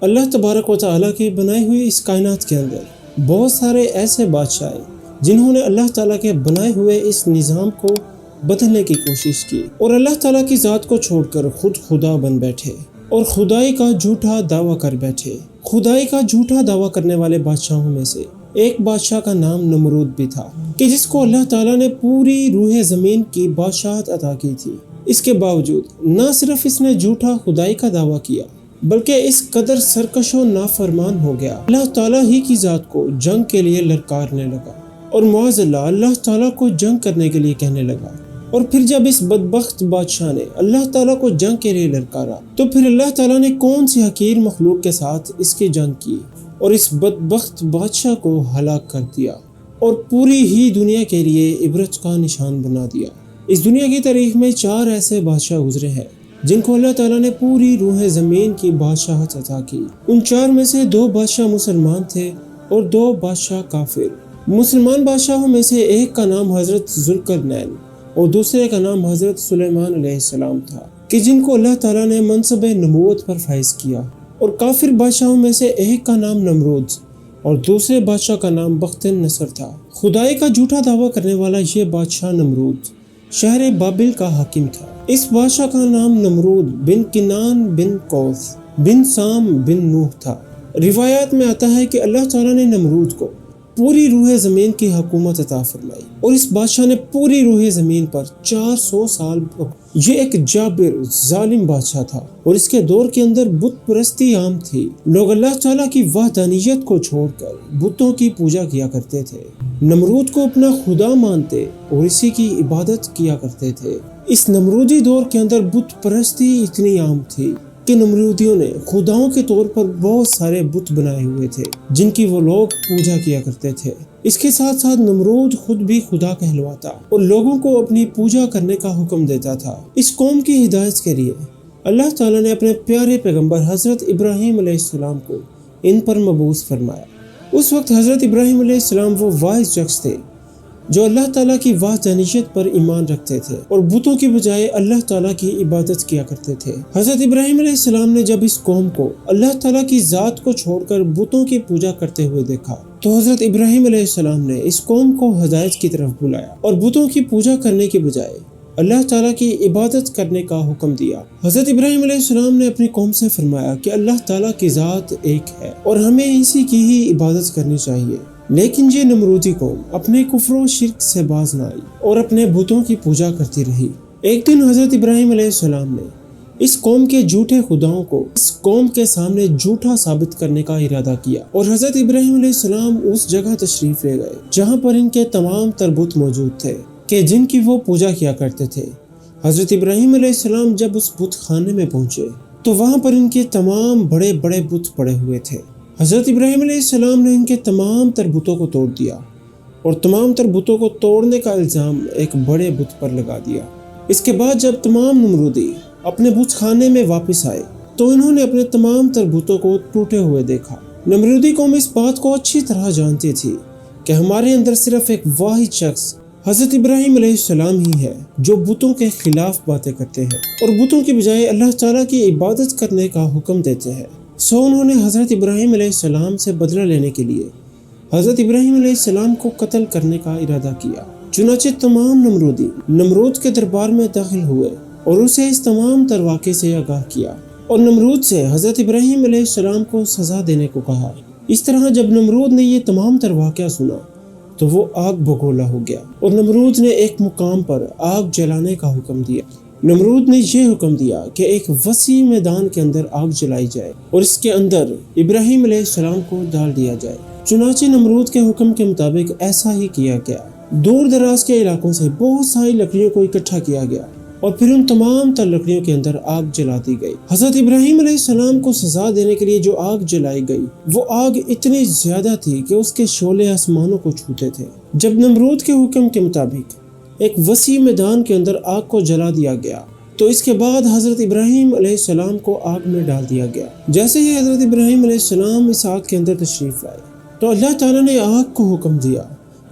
اللہ تبارک و تعالیٰ کی بنائی ہوئی اس کائنات کے اندر بہت سارے ایسے بادشاہ ہیں جنہوں نے اللہ تعالیٰ کے بنائے ہوئے اس نظام کو بدلنے کی کوشش کی اور اللہ تعالیٰ کی ذات کو چھوڑ کر خود خدا بن بیٹھے اور خدائی کا جھوٹا دعویٰ کر بیٹھے۔ خدائی کا جھوٹا دعویٰ کرنے والے بادشاہوں میں سے ایک بادشاہ کا نام نمرود بھی تھا کہ جس کو اللہ تعالیٰ نے پوری روح زمین کی بادشاہت عطا کی تھی۔ اس کے باوجود نہ صرف اس نے جھوٹا خدائی کا دعویٰ کیا بلکہ اس قدر سرکش و نافرمان ہو گیا اللہ تعالیٰ ہی کی ذات کو جنگ کے لیے للکارنے لگا اور معاذ اللہ تعالیٰ کو جنگ کرنے کے لیے کہنے لگا۔ اور پھر جب اس بدبخت بادشاہ نے اللہ تعالیٰ کو جنگ کے لیے للکارا تو پھر اللہ تعالیٰ نے کون سی حقیر مخلوق کے ساتھ اس کی جنگ کی اور اس بدبخت بادشاہ کو ہلاک کر دیا اور پوری ہی دنیا کے لیے عبرت کا نشان بنا دیا۔ اس دنیا کی تاریخ میں 4 ایسے بادشاہ گزرے ہیں جن کو اللہ تعالیٰ نے پوری روح زمین کی بادشاہت عطا کی۔ ان 4 میں سے 2 بادشاہ مسلمان تھے اور 2 بادشاہ کافر۔ مسلمان بادشاہوں میں سے ایک کا نام حضرت ذوالقرنین اور دوسرے کا نام حضرت سلیمان علیہ السلام تھا کہ جن کو اللہ تعالیٰ نے منصب نبوت پر فائز کیا۔ اور کافر بادشاہوں میں سے ایک کا نام نمرود اور دوسرے بادشاہ کا نام بخت النصر تھا۔ خدائی کا جھوٹا دعویٰ کرنے والا یہ بادشاہ نمرود شہر بابل کا حاکم تھا۔ اس بادشاہ کا نام نمرود بن کنان بن کوث بن سام بن نوح تھا۔ روایات میں آتا ہے کہ اللہ تعالیٰ نے نمرود کو پوری روح زمین کی حکومت عطا فرمائی اور اس بادشاہ نے پوری روح زمین پر 400 سال یہ ایک جابر ظالم بادشاہ تھا اور اس کے دور کے اندر بت پرستی عام تھی۔ لوگ اللہ تعالیٰ کی وحدانیت کو چھوڑ کر بتوں کی پوجا کیا کرتے تھے۔ نمرود کو اپنا خدا مانتے اور اسی کی عبادت کیا کرتے تھے۔ اس نمرودی دور کے اندر بت پرستی اتنی عام تھی کہ نمرودیوں نے خداؤں کے طور پر بہت سارے بت بنائے ہوئے تھے جن کی وہ لوگ پوجا کیا کرتے تھے۔ اس کے ساتھ ساتھ نمرود خود بھی خدا کہلواتا اور لوگوں کو اپنی پوجا کرنے کا حکم دیتا تھا۔ اس قوم کی ہدایت کے لیے اللہ تعالیٰ نے اپنے پیارے پیغمبر حضرت ابراہیم علیہ السلام کو ان پر مبعوث فرمایا۔ اس وقت حضرت ابراہیم علیہ السلام وہ واحد شخص تھے جو اللہ تعالیٰ کی وحدانیت پر ایمان رکھتے تھے اور بتوں کی بجائے اللہ تعالیٰ کی عبادت کیا کرتے تھے۔ حضرت ابراہیم علیہ السلام نے جب اس قوم کو اللہ تعالیٰ کی ذات کو چھوڑ کر بتوں کی پوجا کرتے ہوئے دیکھا تو حضرت ابراہیم علیہ السلام نے اس قوم کو ہدایت کی طرف بلایا اور بتوں کی پوجا کرنے کے بجائے اللہ تعالیٰ کی عبادت کرنے کا حکم دیا۔ حضرت ابراہیم علیہ السلام نے اپنی قوم سے فرمایا کہ اللہ تعالیٰ کی ذات ایک ہے اور ہمیں اسی کی ہی عبادت کرنی چاہیے۔ لیکن یہ نمرودی قوم اپنے کفر و شرک سے باز نہ آئی اور اپنے بتوں کی پوجا کرتی رہی۔ ایک دن حضرت ابراہیم علیہ السلام نے اس قوم کے جھوٹے خداؤں کو اس قوم کے سامنے جھوٹا ثابت کرنے کا ارادہ کیا اور حضرت ابراہیم علیہ السلام اس جگہ تشریف لے گئے جہاں پر ان کے تمام تر بت موجود تھے کہ جن کی وہ پوجا کیا کرتے تھے۔ حضرت ابراہیم علیہ السلام جب اس بت خانے میں پہنچے تو وہاں پر ان کے تمام بڑے بڑے بت پڑے ہوئے تھے۔ حضرت ابراہیم علیہ السلام نے ان کے تمام تر بتوں کو توڑ دیا اور تمام تر بتوں کو توڑنے کا الزام ایک بڑے بت پر لگا دیا۔ اس کے بعد جب تمام نمرودی اپنے بت خانے میں واپس آئے تو انہوں نے اپنے تمام تر بتوں کو ٹوٹے ہوئے دیکھا۔ نمرودی قوم اس بات کو اچھی طرح جانتی تھی کہ ہمارے اندر صرف ایک واحد شخص حضرت ابراہیم علیہ السلام ہی ہے جو بتوں کے خلاف باتیں کرتے ہیں اور بتوں کی بجائے اللہ تعالیٰ کی عبادت کرنے کا حکم دیتے ہیں۔ انہوں نے حضرت ابراہیم علیہ السلام سے بدلہ لینے کے لیے حضرت ابراہیم علیہ السلام کو قتل کرنے کا ارادہ کیا۔ چنانچہ تمام نمرودی نمرود کے دربار میں داخل ہوئے اور اسے اس تمام تر واقعے سے آگاہ کیا اور نمرود سے حضرت ابراہیم علیہ السلام کو سزا دینے کو کہا۔ اس طرح جب نمرود نے یہ تمام تر واقعہ سنا تو وہ آگ بگولا ہو گیا اور نمرود نے ایک مقام پر آگ جلانے کا حکم دیا۔ نمرود نے یہ حکم دیا کہ ایک وسیع میدان کے اندر آگ جلائی جائے اور اس کے اندر ابراہیم علیہ السلام کو ڈال دیا جائے۔ چنانچہ نمرود کے حکم کے مطابق ایسا ہی کیا گیا۔ دور دراز کے علاقوں سے بہت ساری لکڑیوں کو اکٹھا کیا گیا اور پھر ان تمام تر لکڑیوں کے اندر آگ جلا دی گئی۔ حضرت ابراہیم علیہ السلام کو سزا دینے کے لیے جو آگ جلائی گئی وہ آگ اتنی زیادہ تھی کہ اس کے شعلے آسمانوں کو چھوتے تھے۔ جب نمرود کے حکم کے مطابق ایک وسیع میدان کے اندر آگ کو جلا دیا گیا تو اس کے بعد حضرت ابراہیم علیہ السلام کو آگ میں ڈال دیا گیا۔ جیسے ہی حضرت ابراہیم علیہ السلام اس آگ کے اندر تشریف لائے تو اللہ تعالیٰ نے آگ کو حکم دیا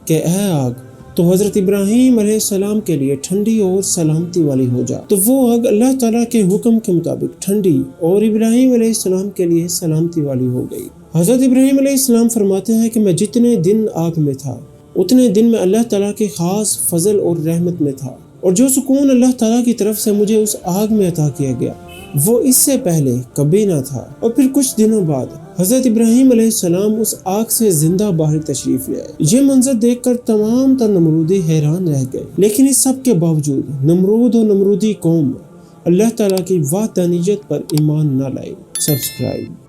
کہ اے آگ تو حضرت ابراہیم علیہ السلام کے لیے ٹھنڈی اور سلامتی والی ہو جا، تو وہ آگ اللہ تعالیٰ کے حکم کے مطابق ٹھنڈی اور ابراہیم علیہ السلام کے لیے سلامتی والی ہو گئی۔ حضرت ابراہیم علیہ السلام فرماتے ہیں کہ میں جتنے دن آگ میں تھا اتنے دن میں اللہ تعالیٰ کے خاص فضل اور رحمت میں تھا، اور جو سکون اللہ تعالیٰ کی طرف سے مجھے اس آگ میں عطا کیا گیا وہ اس سے پہلے کبھی نہ تھا۔ اور پھر کچھ دنوں بعد حضرت ابراہیم علیہ السلام اس آگ سے زندہ باہر تشریف لے آئے۔ یہ منظر دیکھ کر تمام تر نمرودی حیران رہ گئے، لیکن اس سب کے باوجود نمرود اور نمرودی قوم اللہ تعالیٰ کی وحدانیت پر ایمان نہ لائی۔ سبسکرائب